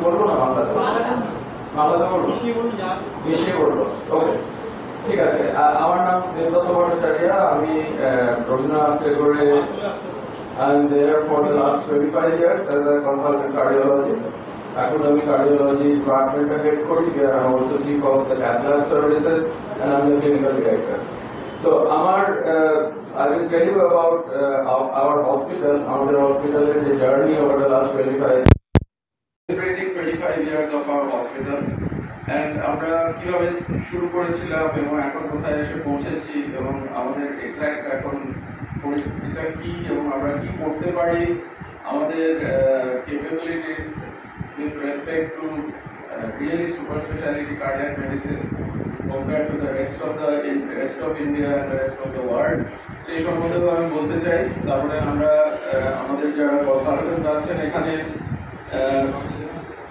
বলবো না বাংলাতে বলবো মিশিয়ে বলবো। ওকে, ঠিক আছে। আমার নাম দেবদত্ত ভট্টাচার্য। আমি Rabindranath টেগোরে I'm there for the last 25 years as a consultant cardiologist. এখন আমি cardiology department head করি। I'm also chief of the cath lab services and I'm the clinical director. So I will tell you about our hospital, our hospital's journey over the last 25 years of our hospital. And আমরা কিভাবে শুরু করেছিলাম এবং এখন কোথায় এসে পৌঁছেছি এবং আমাদের এক্সাক্ট এখন পরিস্থিতিটা কি এবং আমরা কি করতে পারি, আমাদের capabilities with respect to really super specialty cardiac medicine compared to the rest of India and the rest of the world, সেই সম্বন্ধেও আমি বলতে চাই। তারপরে আমরা আমাদের যারা কনসালটেন্ট আছেন এখানে,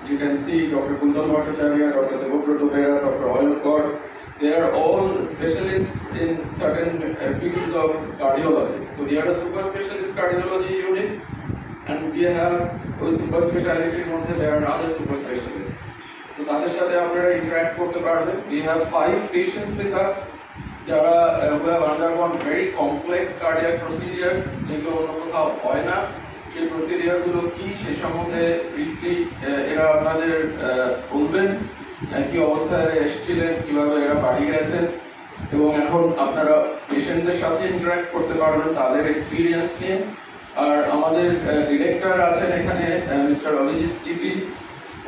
you can see Dr. Kuntal Bhattacharya, Dr. Devobroto Bera, Dr. Oyalkar. They are all specialists in certain fields of cardiology. So we are a super specialist cardiology unit, and we have super specialty মধ্যে there are other super specialists. So তাদের সাথে আপনারা interact করতে পারবেন। We have 5 patients with us যারা who have undergone very complex cardiac procedures, যেগুলো অন্য কোথাও হয় না। সেই প্রসিডিওরগুলো কি সে সম্বন্ধে ব্রিফলি এরা আপনাদের বলবেন, কি অবস্থায় এসেছিলেন, কিভাবে এরা বাড়ি গেছেন, এবং এখন আপনারা পেশেন্টদের সাথে ইন্টারঅ্যাক্ট করতে পারবেন তাদের এক্সপিরিয়েন্স নিয়ে। আর আমাদের ডিরেক্টর আছেন এখানে mister Abhijit CP.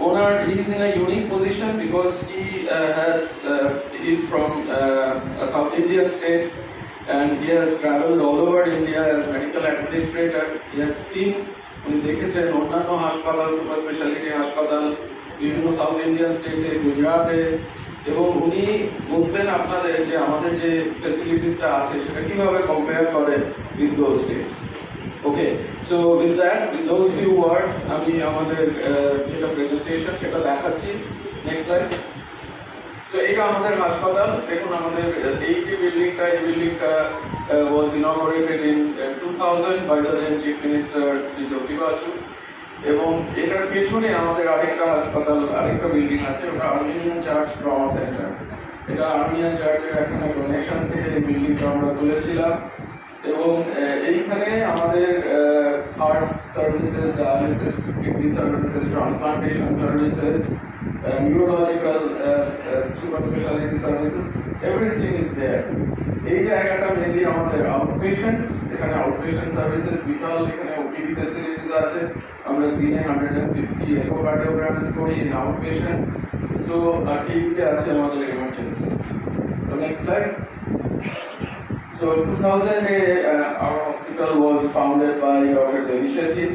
Owner he is in a unique position because he is from a South Indian state and he has traveled all over India as medical administrator. He has seen, উনি দেখেছেন অন্যান্য হাসপাতাল, super speciality হাসপাতাল বিভিন্ন south Indian স্টেটে, গুজরাটে, এবং উনি বলবেন আপনাদের যে আমাদের যে ফ্যাসিলিটিসটা আছে সেটা কিভাবে কম্পেয়ার করে with those states. Okay, so with those few words আমি আমাদের যেটা প্রেজেন্টেশন সেটা দেখাচ্ছি। Next slide. So এটা আমাদের হাসপাতাল। দেখুন আমাদের এই যে বিল্ডিংটা was inaugurated in 2000 by the then Chief Minister Shri জ্যোতি বাসু, এবং এটার পেছনে আমাদের আরেকটা বিল্ডিং আছে, ওটা আর্মেনিয়ান চার্চ ট্রমা সেন্টার। এটা আর্মেনিয়ান চার্চের একটা ডোনেশন থেকে এই বিল্ডিংটা আমরা তুলেছিলাম, এবং এইখানে আমাদের heart services, dialysis, kidney services, transplantation services, neurological super specialty services, everything is there. এই জায়গাটা মেইনলি আমাদের আউটপেশেন্টস, এখানে আউটপেশেন্ট সার্ভিসেস বিশাল, এখানে ওপিডি ফ্যাসিলিটিস আছে। আমরা দিনে 150 একোকার্ডিওগ্রামস করি ইন আউটপেশেন্টস। সো এইটা আছে আমাদের এমার্জেন্সি। তো next slide. So 2000 our hospital was founded by Dr. Devi Shetty,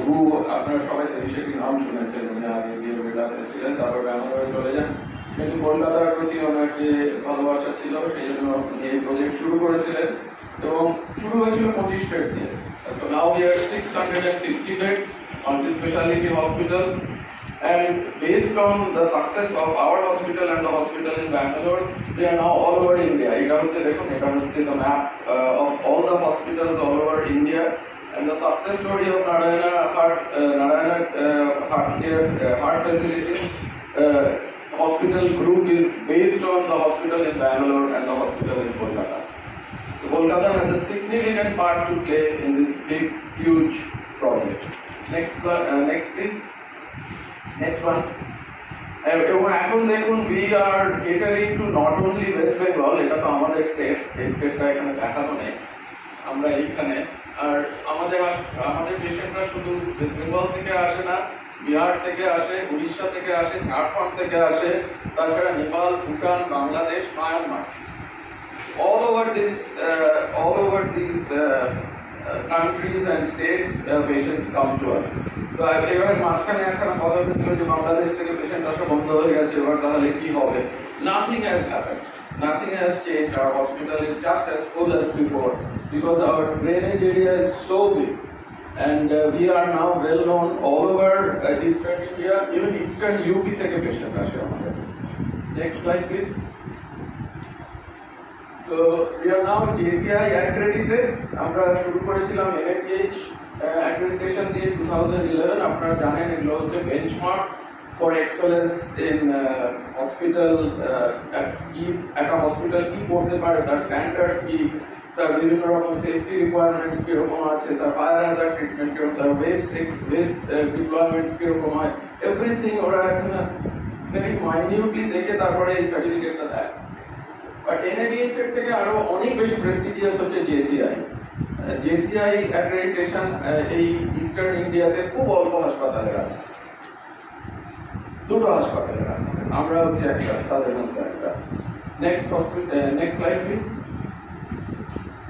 who আপনারা সবাই দেবী শেঠির নাম শুনেছেন। উনি আগে গিয়ে বেলাতে ছিলেন, তারপর ব্যাঙ্গালোরে চলে যান, কিন্তু কলকাতার প্রতি ওনার যে ভালোবাসা ছিল সেই জন্য উনি এই প্রজেক্ট শুরু করেছিলেন, এবং শুরু হয়েছিল 25 বেড দিয়ে। So now we are 650 beds multi-speciality hospital, and based on the success of our hospital and the hospital in Bangalore, they are now all over India. এটা হচ্ছে দেখুন, এটা হচ্ছে the map of all the hospitals all over India. And the success story of Narayana Heart Facilities Hospital Group is based on the hospital in Bangalore and the hospital in Kolkata. So Kolkata has a significant part to play in this big, huge project. Next please. Next one. এবং এখন দেখুন we are catering to not only West Bengal, এটা তো আমাদের state, এই স্টেটটা এখানে দেখানো নেই, আমরা এইখানে। আর আমাদের পেশেন্টরা শুধু ওয়েস্ট বেঙ্গল থেকে আসে না, বিহার থেকে আসে, উড়িষ্যা থেকে আসে, ঝাড়খণ্ড থেকে আসে, তাছাড়া Nepal, Bhutan, Bangladesh, Myanmar, all over these countries and states patients come to us. So এবার মাঝখানে একটা কথা ছিল যে বাংলাদেশ থেকে পেশেন্ট আসা বন্ধ হয়ে গেছে, এবার তাহলে কি হবে? Nothing has happened. Nothing has changed. Our hospital is just as full as before because our drainage area is so big, and we are now well known all over Eastern India, even Eastern UP থেকে patient আসে আমাদের। Next slide please. So we are now JCI accredited. আমরা শুরু করেছিলাম NABH accreditation দিয়ে 2011. আপনারা জানেন এগুলো হচ্ছে benchmark for excellence in hospital. একটা হসপিটাল কি করতে পারে, তার স্ট্যান্ডার্ড কি, তার বিভিন্ন রকম সেফটি রিকোয়ারমেন্টস কিরকম আছে, তার ফায়ার হ্যাজার্ড ট্রিটমেন্ট কিরকম, তার ওয়েস্ট ডিপ্লয়মেন্ট কিরকম হয়, এভরিথিং ওরা একটা ভেরি মাইনিউটলি দেখে তারপরে এই সার্টিফিকেটটা দেয়। বাট NABH এর থেকে আরো অনেক বেশি প্রেস্টিজিয়াস হচ্ছে JCI। JCI অ্যাক্রেডিটেশন এই ইস্টার্ন ইন্ডিয়াতে খুব অল্প হাসপাতালের আছে, দুটো হাসপাতালের আছে, আমরা হচ্ছে একটা, তাদের মধ্যে একটা। Next slide please.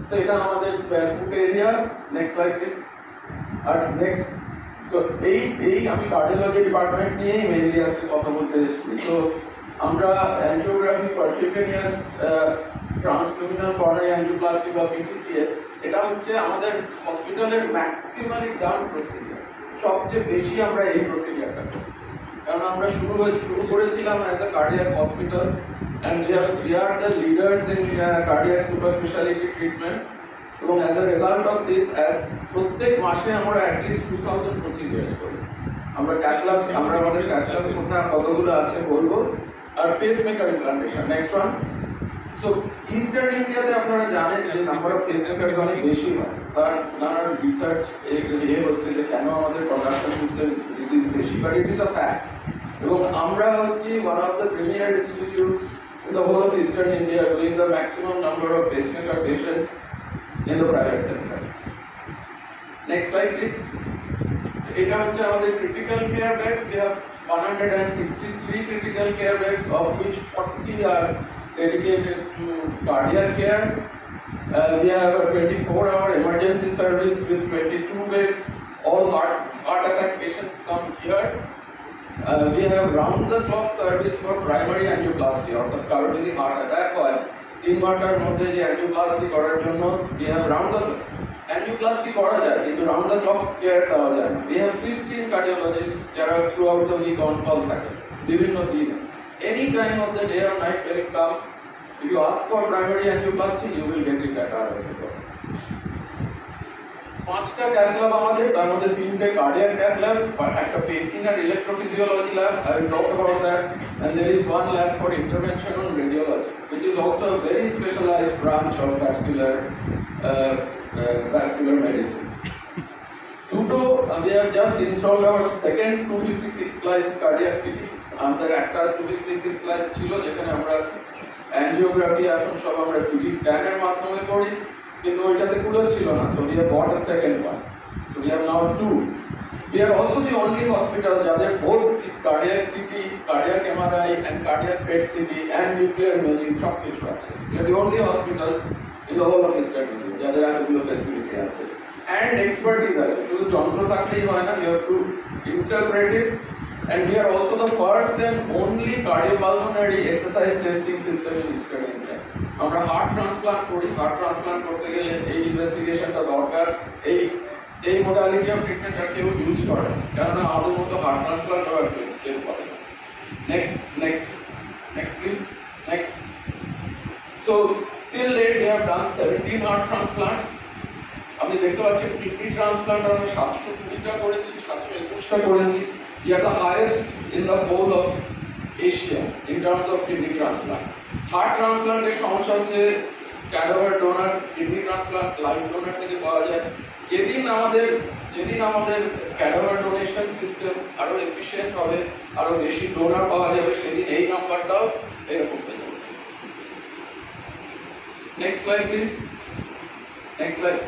তো এটা আমাদের square foot area. Next slide please. আর নেক্সট, সো এই আমি কার্ডিওলজি ডিপার্টমেন্ট নিয়েই মেইনলি আজকে কথা বলতে এসেছি। তো আমরা angiography percutaneous transluminal coronary angioplasty বা PTCA, এটা হচ্ছে আমাদের হসপিটালের ম্যাক্সিমালি ডান প্রসিডিউর। সবচেয়ে বেশি আমরা এই প্রসিডিউরটা করি, কারণ আমরা শুরু করেছিলাম as a cardiac hospital and we are the leaders in cardiac super specialty treatment. এবং as a result of this, প্রত্যেক মাসে আমরা at least 2000 procedures করি। আমরা ক্যাথল্যাব, আমরা আমাদের ক্যাথল্যাব কোথায় কতগুলো আছে বলবো। আর pacemaker implantation, next one. So eastern ইন্ডিয়াতে আপনারা জানেন যে নাম্বার অফ পেসমেকার অনেক বেশি হয়, তার নানান রিসার্চ হচ্ছে যে কেন আমাদের প্রোডাকশন সিস্টেম ডিজিজ বেশি, but it is a fact. এবং আমরা হচ্ছি one of the premier institutes in the whole of Eastern India doing the maximum number of pacemaker patients in the private sector. Next slide please. এটা হচ্ছে আমাদের critical care beds. We have 163 critical care beds, of which 40 are dedicated to cardiac care. We have a 24-hour emergency service with 22 beds. All heart attack patients come here. We have round-the-clock service for primary angioplasty. অর্থাৎ কারো যদি heart attack হয় 3 ঘন্টার মধ্যে যে angioplasty করার জন্য we have round-the-clock. Angioplasty করা যায় কিন্তু round-the-clock কেয়ার দেওয়া যায় না। We have 15 cardiologists যারা throughout the week on call থাকে বিভিন্ন দিনে। Any time of the day or night when you come, if you ask for primary angioplasty, you will get it at our hospital. 5টা cath lab আমাদের, তার মধ্যে 3টে cardiac cath lab, একটা pacing আর electrophysiology lab, I will talk about that, and there is one lab for intervention on radiology, which is also a very specialized branch of vascular medicine. We have just installed our second 256 slice cardiac CT. আমাদের একটা 256 slice ছিল যেখানে আমরা angiography এখন সব আমরা CT স্ক্যানের মাধ্যমে করি, কিন্তু ওইটাতে কুলো ছিল না, so we have bought a second one. So we have now 2. We are also the only hospital যাদের both cardiac CT, cardiac MRI and cardiac PET CT and nuclear imaging সব কিছু আছে। We are the only hospital in the whole of Eastern India যাদের এতগুলো facility আছে and expertise আছে। শুধু যন্ত্র থাকলেই হয় না, you have to interpret it, and we are also the first and only cardiopulmonary exercise testing system in Eastern India. আমরা হার্ট ট্রান্সপ্লান্ট করি, হার্ট ট্রান্সপ্লান্ট করতে গেলে এই ইনভেস্টিগেশনটা দরকার। এই মডালিটি অফ ট্রিটমেন্টটা কেউ ইউজ করে না, কেননা আমাদের মতো হার্ট ট্রান্সপ্লান্ট করার কেউ করে না। Next please. Next. So till date we have done 17 heart transplants. আপনি দেখতে পাচ্ছেন কিডনি ট্রান্সপ্লান্ট আমরা 720টা করেছি, 721টা করেছি। We are the highest in the whole of Asia in terms of kidney transplant. Heart transplant এর সমস্যা হচ্ছে cadaver donor, kidney transplant live donor থেকে পাওয়া যায়। যেদিন আমাদের ক্যাডাভার ডোনেশন সিস্টেম আরো এফিশিয়েন্ট হবে, আরো বেশি ডোনার পাওয়া যাবে, সেদিন এই নাম্বারটাও এরকম হয়ে যাবে। Next slide please. Next slide.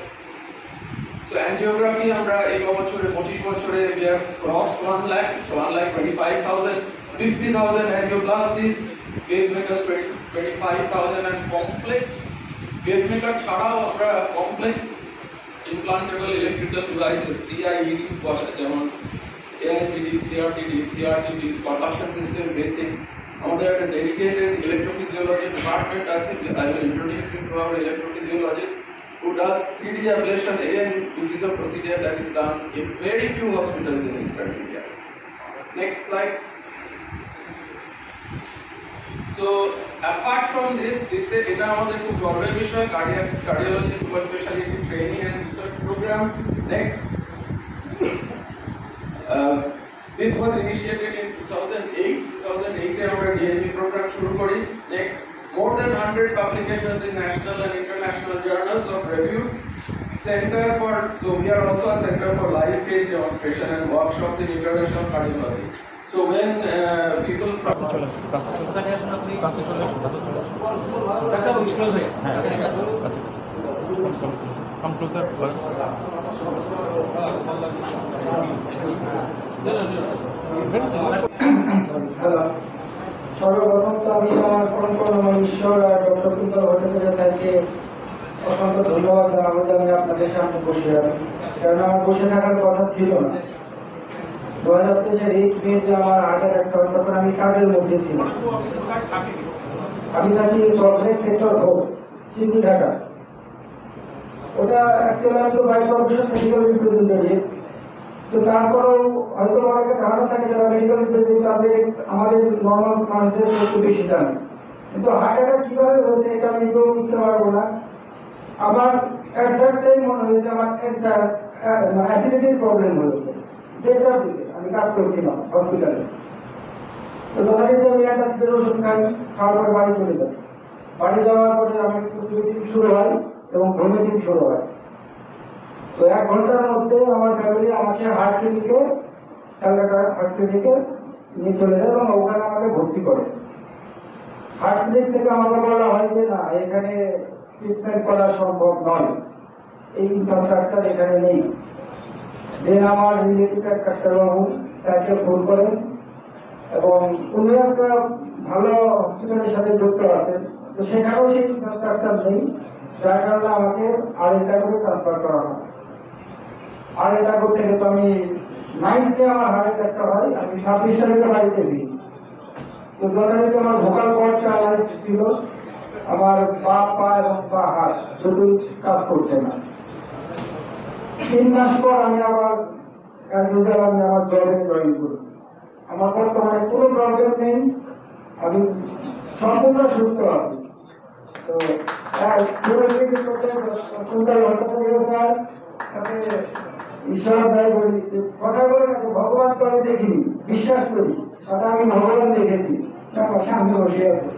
So angiography আমরা এই বছরে 25 বছরে we have crossed 1 lakh, 1,25,000, 50,000 angioplasties, pacemakers 25,000 and complex pacemaker ছাড়াও আমরা complex implantable electrical devices CIEDs বসাই, যেমন AICD, CRTD, conduction system basic। আমাদের একটা dedicated electrophysiology department আছে। I will introduce you to our electrophysiologist who does 3D ablation again, which is a procedure that is done in very few hospitals in Eastern India. Next slide. So apart from this এটা আমাদের খুব গর্বের বিষয় cardiology super specialty training and research program. Next, this was initiated in 2008. 2008 এ আমরা DNP program শুরু করি. Next, more than 100 publications in national and international journals of review. Center for, so we are also a center for live case demonstration and workshops in international cardiology. So when people from come closer. Very simple. Hello. সর্বপ্রথম তো আমি আমার পরম ঈশ্বর আর doctor Kuntal Bhattacharya স্যারকে অসংখ্য ধন্যবাদ জানাবো যে আমি আপনাদের সামনে বসে আছি, কারণ আমার বসে থাকার কথা ছিল না। 2023 মে যে আমার হার্ট অ্যাটাক হয় তখন আমি কাজের মধ্যে ছিলাম। আমি থাকি সল্টলেক সেক্টর হোক চিন্তি ঢাকা। ওটা অ্যাকচুয়ালি আমি তো বাই প্রফেশন মেডিকেল রিপ্রেজেন্টেটিভ, তো তারপরেও হয়তো অনেকে ধারণা থাকে যারা মেডিকেল রিপ্রেজেন্টেটিভ তাদের আমাদের নর্মাল মানুষদের একটু বেশি জানে, কিন্তু হার্ট অ্যাটাক কিভাবে হয়েছে এটা আমি তো বুঝতে পারবো না। আমার একটাই মনে হয়েছে আমার একটা অ্যাসিডিটির প্রবলেম হয়েছে। দেড়টার দিকে আমি কাজ করছিলাম হসপিটালে, তো যথারীতি আমি একটা সিটের ওষুধ খাই, খাওয়ার পরে বাড়ি চলে যাই। বাড়ি যাওয়ার পরে আমার একটু সুইচিং শুরু হয় এবং ভমিটিং শুরু হয়। তো 1 ঘন্টার মধ্যে আমার ফ্যামিলি আমাকে হার্ট ক্লিনিকে ক্যালকাটা হার্ট ক্লিনিকে নিয়ে চলে যায় এবং ওখানে আমাকে ভর্তি করে। হার্ট ক্লিনিক থেকে আমাকে বলা হয় যে না, এখানে ট্রিটমেন্ট করা সম্ভব নয়, এই ইনফ্রাস্ট্রাকচার এখানে নেই। দেন আমার রিলেটিভ এক ডাক্তারবাবু স্যারকে ফোন করেন এবং উনি একটা ভালো হসপিটালের সাথে যুক্ত আছেন, তো সেখানেও সেই ইনফ্রাস্ট্রাকচার নেই, যার কারণে আমাকে আরেকটাকে ট্রান্সফার করা হয়। আরেকটা থেকে তো আমি 9 আমার হার্ট অ্যাটাকটা হয়, আমি 26 তারিখে বাড়িতে দিই। তো যথারীতি আমার ভোকাল কর্ড প্যারালাইজড ছিল, আমার পা এবং পা হাত দুটোই কাজ করছে না। 3 মাস পর আমি আবার আমি আমার জবে জয়েন করি। আমার বর্তমানে কোনো প্রবলেম নেই, আমি সম্পূর্ণ সুস্থ আছি। তো ঈশ্বর দায় বলি, কথা বলে না ভগবান তো আমি দেখিনি, বিশ্বাস করি, কথা আমি ভগবান দেখেছি, আমার সামনে বসে আছি।